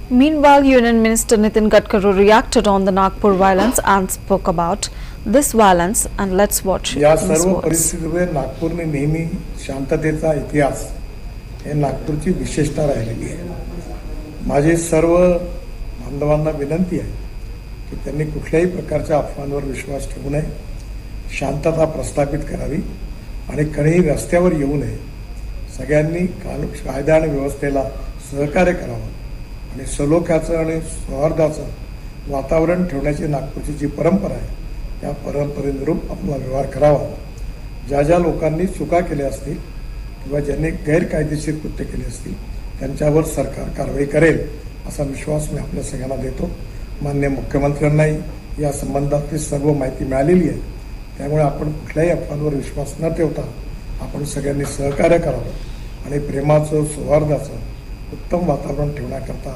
Meanwhile, Union Minister Nitin Gadkari reacted on the Nagpur violence and spoke about this violence. And let's watch या his सर्व words. परिस्थितीमध्ये नागपूरने नेहमी शांततेचा इतिहास हे नागपूरची विशेषता राहिलेली आहे। माझे सर्व बांधवांना विनंती आहे की त्यांनी कुठल्याही प्रकारच्या अफवांवर विश्वास ठेवू नये, शांतता प्रस्थापित करावी आणि कधीही रस्त्यावर येऊ नये। सगळ्यांनी कायदा आणि व्यवस्थेला सहकार्य करावं आणि सलोख्याचं आणि सौहार्दाचं वातावरण ठेवण्याची नागपूरची जी परंपरा आहे त्या परंपरेनुरूप आपला व्यवहार करावा। ज्या ज्या लोकांनी चुका केल्या असतील किंवा ज्यांनी गैरकायदेशीर कृत्य केले असतील त्यांच्यावर सरकार कारवाई करेल असा विश्वास मी आपल्या सगळ्यांना देतो। माननीय मुख्यमंत्र्यांनाही या संबंधातली सर्व माहिती मिळालेली आहे, त्यामुळे आपण कुठल्याही अफवांवर विश्वास न ठेवता आपण सगळ्यांनी सहकार्य करावं आणि प्रेमाचं सौहार्दाचं उत्तम वातावरण ठेवण्याकरता